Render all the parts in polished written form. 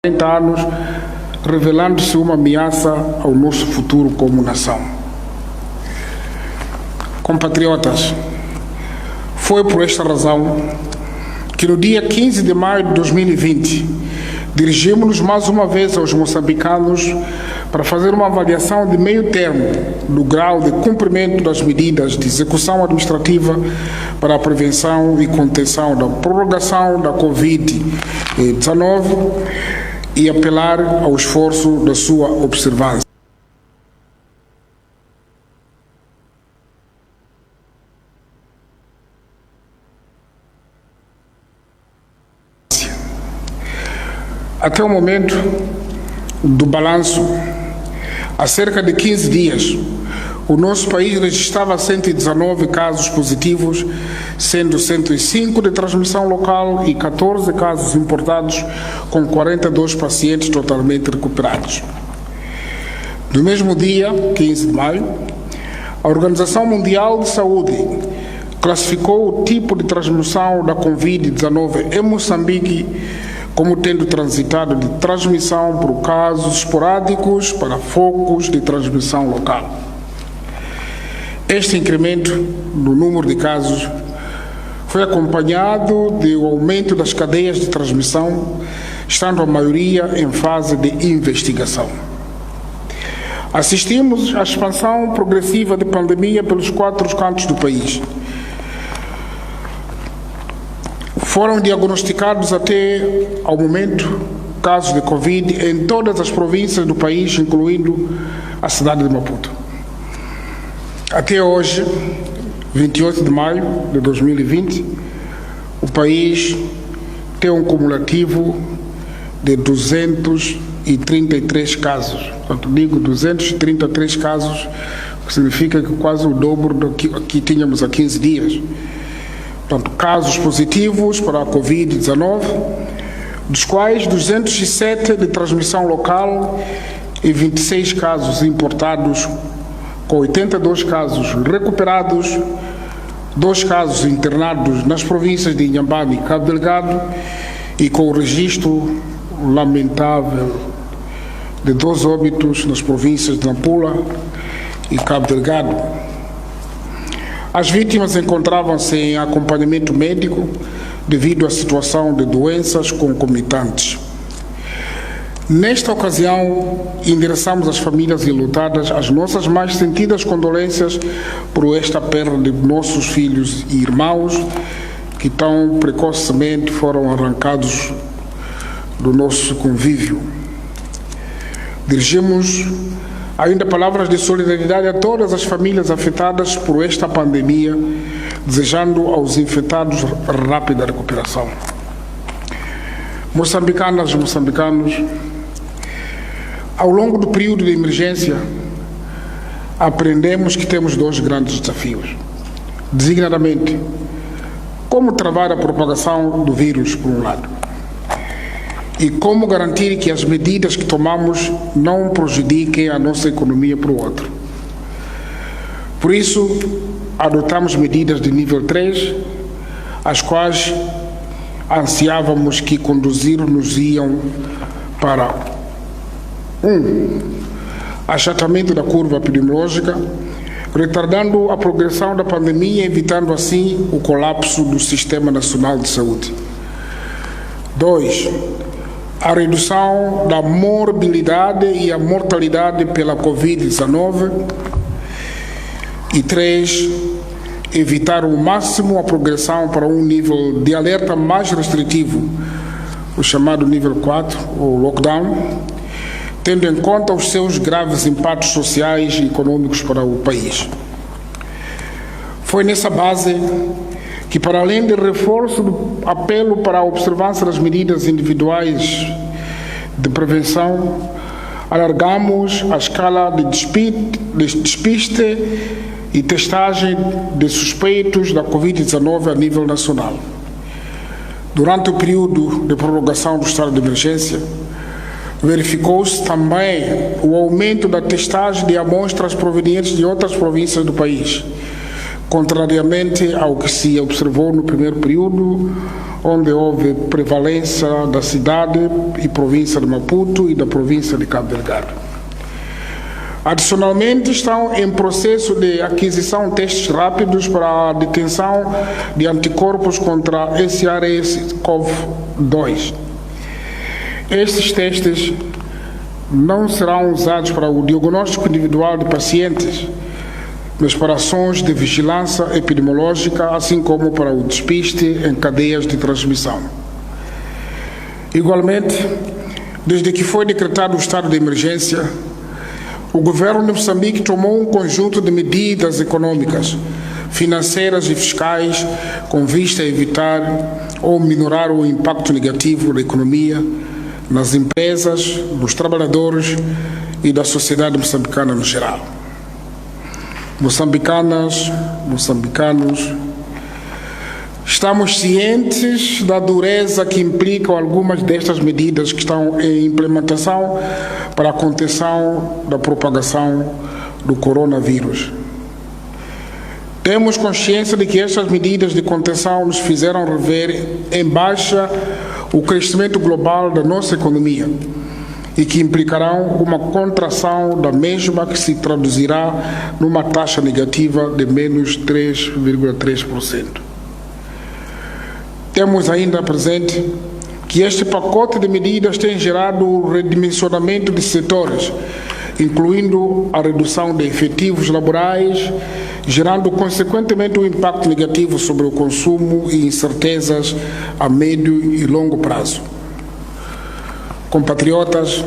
40 anos, revelando-se uma ameaça ao nosso futuro como nação. Compatriotas, foi por esta razão que no dia 15 de maio de 2020 dirigimos-nos mais uma vez aos moçambicanos para fazer uma avaliação de meio termo do grau de cumprimento das medidas de execução administrativa para a prevenção e contenção da prorrogação da Covid-19 e apelar ao esforço da sua observância. Até o momento do balanço, há cerca de 15 dias, o nosso país registrava 119 casos positivos, sendo 105 de transmissão local e 14 casos importados, com 42 pacientes totalmente recuperados. No mesmo dia, 15 de maio, a Organização Mundial de Saúde classificou o tipo de transmissão da Covid-19 em Moçambique como tendo transitado de transmissão por casos esporádicos para focos de transmissão local. Este incremento no número de casos foi acompanhado do aumento das cadeias de transmissão, estando a maioria em fase de investigação. Assistimos à expansão progressiva da pandemia pelos 4 cantos do país. Foram diagnosticados até ao momento casos de Covid em todas as províncias do país, incluindo a cidade de Maputo. Até hoje, 28 de maio de 2020, o país tem um cumulativo de 233 casos. Portanto, digo 233 casos, que significa que quase o dobro do que tínhamos há 15 dias. Portanto, casos positivos para a Covid-19, dos quais 207 de transmissão local e 26 casos importados, com 82 casos recuperados, 2 casos internados nas províncias de Inhambane e Cabo Delgado e com o registro lamentável de 2 óbitos nas províncias de Nampula e Cabo Delgado. As vítimas encontravam-se em acompanhamento médico devido à situação de doenças concomitantes. Nesta ocasião, endereçamos às famílias enlutadas as nossas mais sentidas condolências por esta perda de nossos filhos e irmãos que tão precocemente foram arrancados do nosso convívio. Dirigimos ainda palavras de solidariedade a todas as famílias afetadas por esta pandemia, desejando aos infectados rápida recuperação. Moçambicanas e moçambicanos, ao longo do período de emergência, aprendemos que temos 2 grandes desafios. Designadamente, como travar a propagação do vírus, por um lado, e como garantir que as medidas que tomamos não prejudiquem a nossa economia, por outro. Por isso, adotamos medidas de nível 3, as quais ansiávamos que conduzir-nos-iam para 1. Achatamento da curva epidemiológica, retardando a progressão da pandemia e evitando assim o colapso do Sistema Nacional de Saúde. 2. A redução da morbilidade e a mortalidade pela Covid-19. E 3. Evitar ao máximo a progressão para um nível de alerta mais restritivo, o chamado nível 4, ou lockdown, tendo em conta os seus graves impactos sociais e econômicos para o país. Foi nessa base que, para além do reforço do apelo para a observância das medidas individuais de prevenção, alargamos a escala de despiste e testagem de suspeitos da Covid-19 a nível nacional. Durante o período de prorrogação do estado de emergência, verificou-se também o aumento da testagem de amostras provenientes de outras províncias do país, contrariamente ao que se observou no primeiro período, onde houve prevalência da cidade e província de Maputo e da província de Cabo Delgado. Adicionalmente, estão em processo de aquisição testes rápidos para a detenção de anticorpos contra SARS-CoV-2. Estes testes não serão usados para o diagnóstico individual de pacientes, mas para ações de vigilância epidemiológica, assim como para o despiste em cadeias de transmissão. Igualmente, desde que foi decretado o estado de emergência, o governo de Moçambique tomou um conjunto de medidas econômicas, financeiras e fiscais com vista a evitar ou minorar o impacto negativo da economia nas empresas, dos trabalhadores e da sociedade moçambicana no geral. Moçambicanas, moçambicanos, estamos cientes da dureza que implicam algumas destas medidas que estão em implementação para a contenção da propagação do coronavírus. Temos consciência de que estas medidas de contenção nos fizeram rever em baixa o crescimento global da nossa economia e que implicarão uma contração da mesma que se traduzirá numa taxa negativa de menos 3,3%. Temos ainda presente que este pacote de medidas tem gerado o redimensionamento de setores, incluindo a redução de efetivos laborais, gerando consequentemente um impacto negativo sobre o consumo e incertezas a médio e longo prazo. Compatriotas,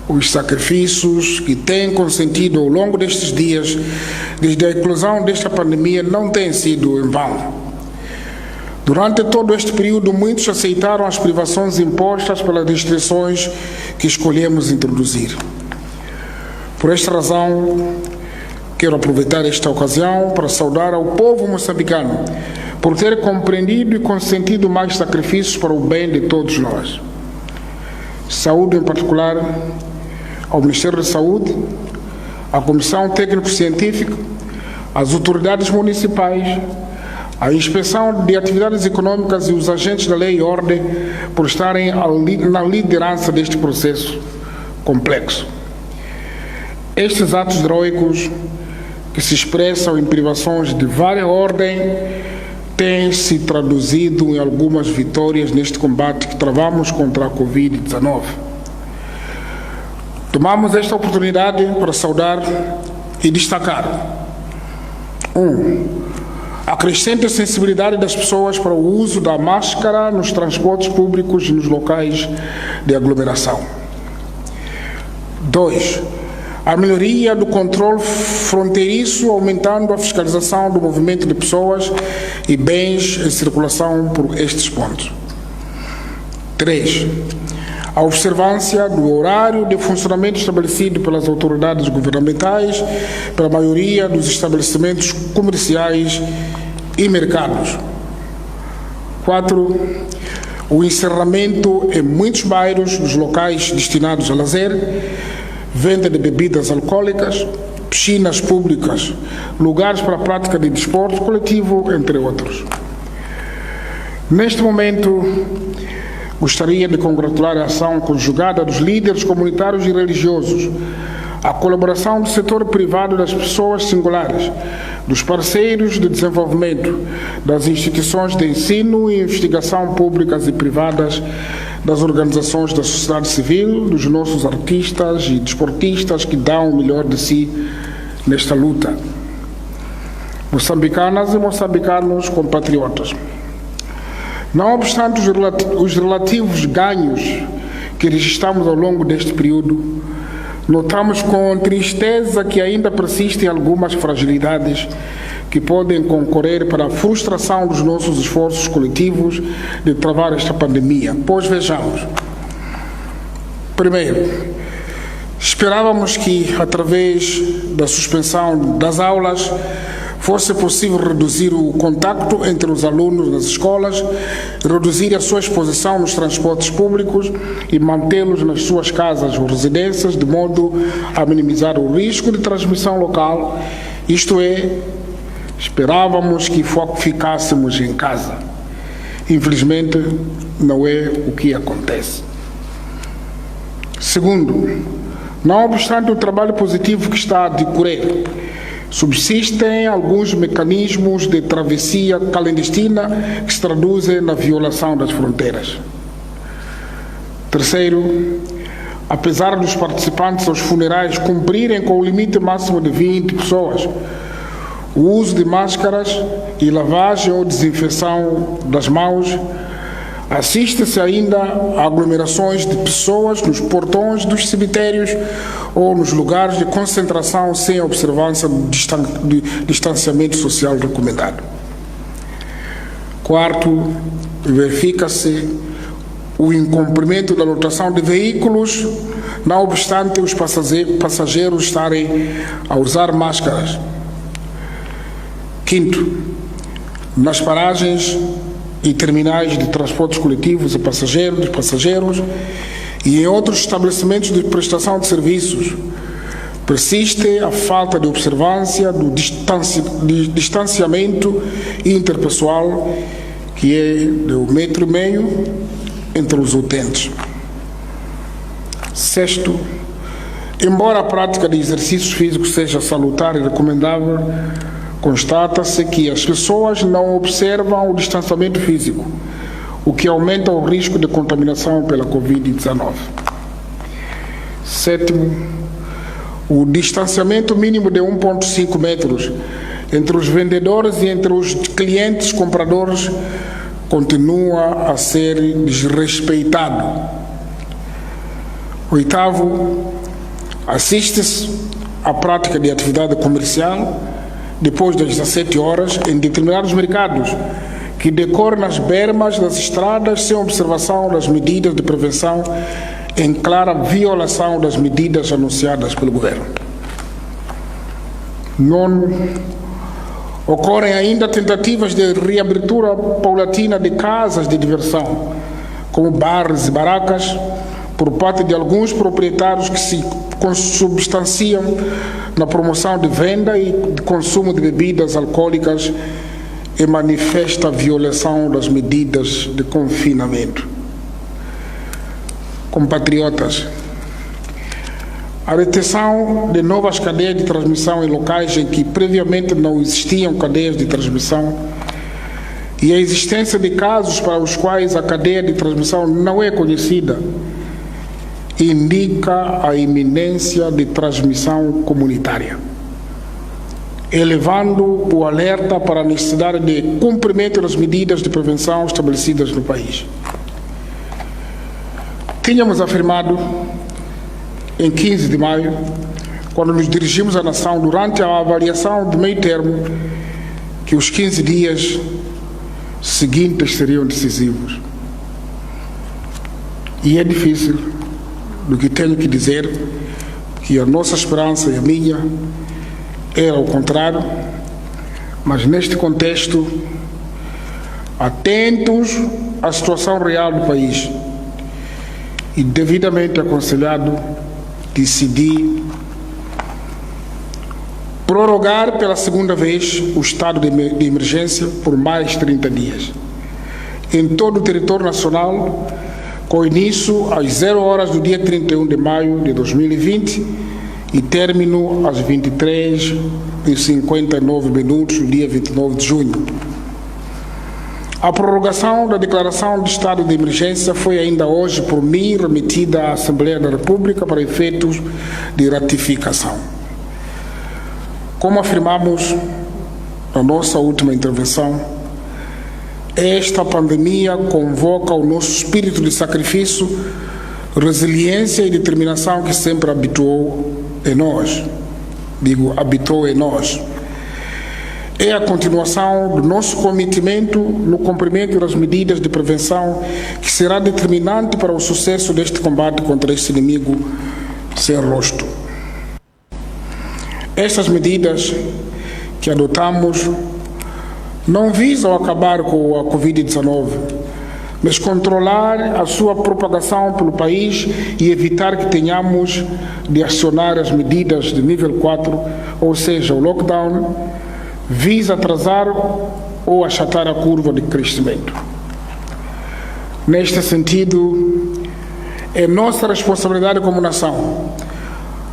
os sacrifícios que têm consentido ao longo destes dias, desde a eclosão desta pandemia, não têm sido em vão. Durante todo este período, muitos aceitaram as privações impostas pelas restrições que escolhemos introduzir. Por esta razão, quero aproveitar esta ocasião para saudar ao povo moçambicano por ter compreendido e consentido mais sacrifícios para o bem de todos nós. Saúdo em particular ao Ministério da Saúde, à Comissão Técnico-Científica, às autoridades municipais, à Inspeção de Atividades Econômicas e os agentes da lei e ordem por estarem na liderança deste processo complexo. Estes atos heróicos, que se expressam em privações de várias ordens, têm se traduzido em algumas vitórias neste combate que travamos contra a Covid-19. Tomamos esta oportunidade para saudar e destacar: 1. A crescente sensibilidade das pessoas para o uso da máscara nos transportes públicos e nos locais de aglomeração. 2. A melhoria do controle fronteiriço, aumentando a fiscalização do movimento de pessoas e bens em circulação por estes pontos. 3. A observância do horário de funcionamento estabelecido pelas autoridades governamentais para a maioria dos estabelecimentos comerciais e mercados. 4. O encerramento em muitos bairros dos locais destinados a lazer, venda de bebidas alcoólicas, piscinas públicas, lugares para a prática de desporto coletivo, entre outros. Neste momento, gostaria de congratular a ação conjugada dos líderes comunitários e religiosos, a colaboração do setor privado, das pessoas singulares, dos parceiros de desenvolvimento, das instituições de ensino e investigação públicas e privadas, das organizações da sociedade civil, dos nossos artistas e desportistas que dão o melhor de si nesta luta. Moçambicanas e moçambicanos compatriotas, não obstante os relativos ganhos que registramos ao longo deste período, notamos com tristeza que ainda persistem algumas fragilidades que podem concorrer para a frustração dos nossos esforços coletivos de travar esta pandemia. Pois vejamos. Primeiro, esperávamos que, através da suspensão das aulas, fosse possível reduzir o contacto entre os alunos nas escolas, reduzir a sua exposição nos transportes públicos e mantê-los nas suas casas ou residências, de modo a minimizar o risco de transmissão local, isto é, esperávamos que ficássemos em casa. Infelizmente, não é o que acontece. Segundo, não obstante o trabalho positivo que está a decorrer, subsistem alguns mecanismos de travessia clandestina que se traduzem na violação das fronteiras. Terceiro, apesar dos participantes aos funerais cumprirem com o limite máximo de 20 pessoas, o uso de máscaras e lavagem ou desinfecção das mãos, assiste-se ainda a aglomerações de pessoas nos portões dos cemitérios ou nos lugares de concentração sem a observância do distanciamento social recomendado. Quarto, verifica-se o incumprimento da lotação de veículos, não obstante os passageiros estarem a usar máscaras. Quinto, nas paragens e terminais de transportes coletivos de passageiros e em outros estabelecimentos de prestação de serviços, persiste a falta de observância do distanciamento interpessoal, que é de 1,5 metro entre os utentes. Sexto, embora a prática de exercícios físicos seja salutar e recomendável, constata-se que as pessoas não observam o distanciamento físico, o que aumenta o risco de contaminação pela Covid-19. Sétimo, o distanciamento mínimo de 1,5 metros entre os vendedores e entre os clientes compradores continua a ser desrespeitado. Oitavo, assiste-se à prática de atividade comercial depois das 17 horas em determinados mercados, que decorre nas bermas das estradas sem observação das medidas de prevenção, em clara violação das medidas anunciadas pelo governo. Nono, ocorrem ainda tentativas de reabertura paulatina de casas de diversão, como bares e barracas, por parte de alguns proprietários que se consubstanciam na promoção de venda e de consumo de bebidas alcoólicas e manifesta a violação das medidas de confinamento. Compatriotas, a detenção de novas cadeias de transmissão em locais em que previamente não existiam cadeias de transmissão e a existência de casos para os quais a cadeia de transmissão não é conhecida indica a iminência de transmissão comunitária, elevando o alerta para a necessidade de cumprimento das medidas de prevenção estabelecidas no país. Tínhamos afirmado, em 15 de maio, quando nos dirigimos à nação durante a avaliação do meio termo, que os 15 dias seguintes seriam decisivos. E é difícil, do que tenho que dizer, que a nossa esperança e a minha era o contrário, mas neste contexto, atentos à situação real do país e devidamente aconselhado, decidi prorrogar pela segunda vez o estado de emergência por mais 30 dias em todo o território nacional, com início às 0 horas do dia 31 de maio de 2020 e término às 23h59 do dia 29 de junho. A prorrogação da declaração de estado de emergência foi ainda hoje por mim remetida à Assembleia da República para efeitos de ratificação. Como afirmamos na nossa última intervenção, esta pandemia convoca o nosso espírito de sacrifício, resiliência e determinação que sempre habitou em nós. Habitou em nós. É a continuação do nosso cometimento no cumprimento das medidas de prevenção que será determinante para o sucesso deste combate contra este inimigo sem rosto. Estas medidas que adotamos não visam acabar com a Covid-19, mas controlar a sua propagação pelo país e evitar que tenhamos de acionar as medidas de nível 4, ou seja, o lockdown, visa atrasar ou achatar a curva de crescimento. Neste sentido, é nossa responsabilidade como nação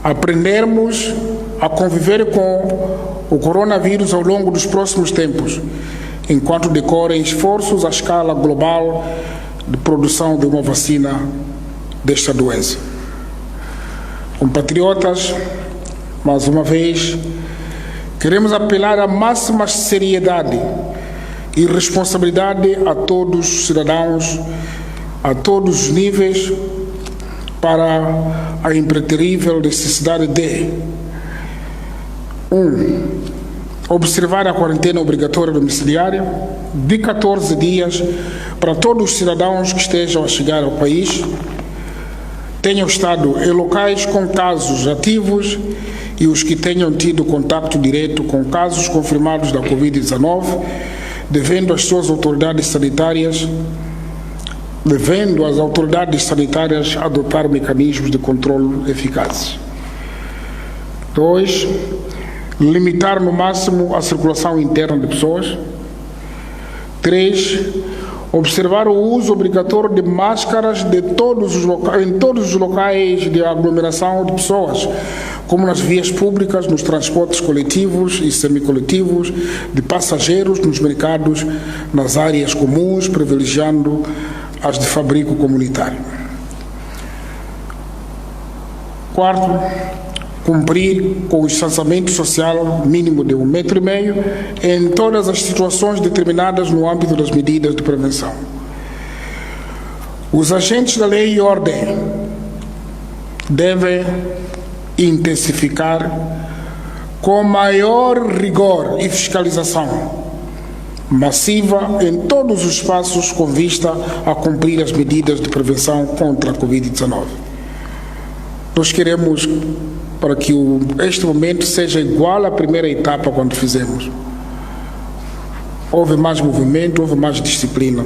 aprendermos a conviver com o coronavírus ao longo dos próximos tempos, enquanto decorrem esforços à escala global de produção de uma vacina desta doença. Compatriotas, mais uma vez, queremos apelar à máxima seriedade e responsabilidade a todos os cidadãos, a todos os níveis, para a impreterível necessidade de 1. Observar a quarentena obrigatória domiciliária de 14 dias para todos os cidadãos que estejam a chegar ao país, tenham estado em locais com casos ativos e os que tenham tido contato direto com casos confirmados da Covid-19, devendo as autoridades sanitárias adotar mecanismos de controle eficazes. 2. Limitar no máximo a circulação interna de pessoas. 3. Observar o uso obrigatório de máscaras em todos os locais de aglomeração de pessoas, como nas vias públicas, nos transportes coletivos e semicoletivos, de passageiros, nos mercados, nas áreas comuns, privilegiando as de fabrico comunitário. 4. Cumprir com o distanciamento social mínimo de 1,5 metro em todas as situações determinadas no âmbito das medidas de prevenção. Os agentes da lei e ordem devem intensificar com maior rigor e fiscalização massiva em todos os espaços com vista a cumprir as medidas de prevenção contra a Covid-19. Nós queremos para que este momento seja igual à primeira etapa quando fizemos. Houve mais movimento, houve mais disciplina.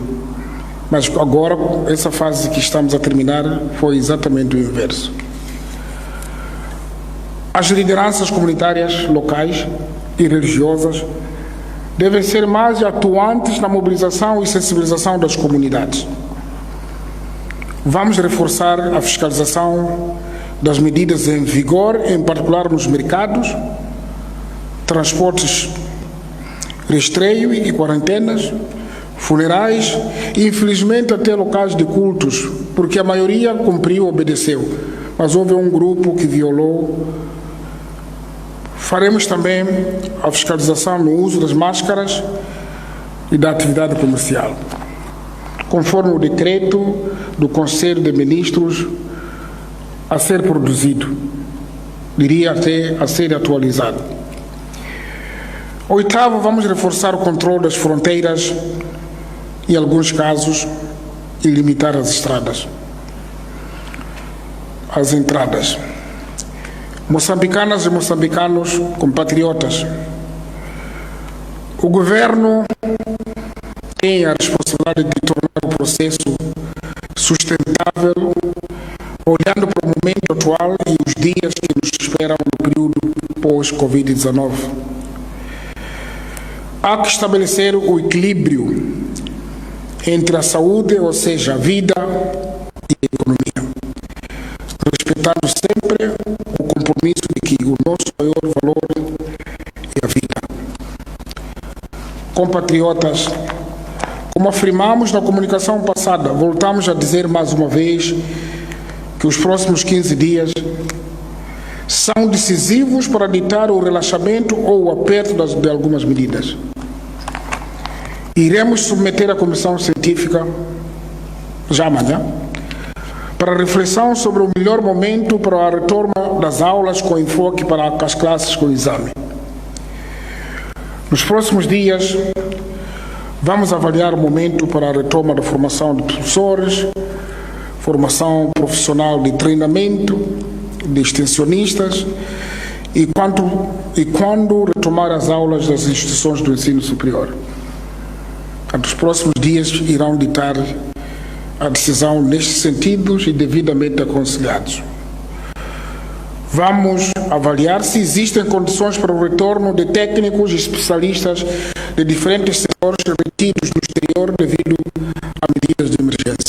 Mas agora, essa fase que estamos a terminar foi exatamente o inverso. As lideranças comunitárias locais e religiosas devem ser mais atuantes na mobilização e sensibilização das comunidades. Vamos reforçar a fiscalização das medidas em vigor, em particular nos mercados, transportes, rastreio e quarentenas, funerais e, infelizmente, até locais de cultos, porque a maioria cumpriu, obedeceu, mas houve um grupo que violou. Faremos também a fiscalização no uso das máscaras e da atividade comercial, conforme o decreto do Conselho de Ministros a ser produzido, diria até a ser atualizado. 8, vamos reforçar o controle das fronteiras e, em alguns casos, e limitar as estradas, as entradas. Moçambicanas e moçambicanos, compatriotas, o governo tem a responsabilidade de tornar o processo sustentável, olhando para o momento atual e os dias que nos esperam no período pós-Covid-19. Há que estabelecer o equilíbrio entre a saúde, ou seja, a vida, e a economia, respeitando sempre o compromisso de que o nosso maior valor é a vida. Compatriotas, como afirmamos na comunicação passada, voltamos a dizer mais uma vez que os próximos 15 dias são decisivos para ditar o relaxamento ou o aperto de algumas medidas. Iremos submeter a comissão científica, já amanhã, para reflexão sobre o melhor momento para a retoma das aulas com enfoque para as classes com exame. Nos próximos dias, vamos avaliar o momento para a retoma da formação de professores, formação profissional de treinamento, de extensionistas e quando retomar as aulas das instituições do ensino superior. Os próximos dias irão ditar a decisão nestes sentidos e devidamente aconselhados. Vamos avaliar se existem condições para o retorno de técnicos e especialistas de diferentes setores retidos no exterior devido a medidas de emergência.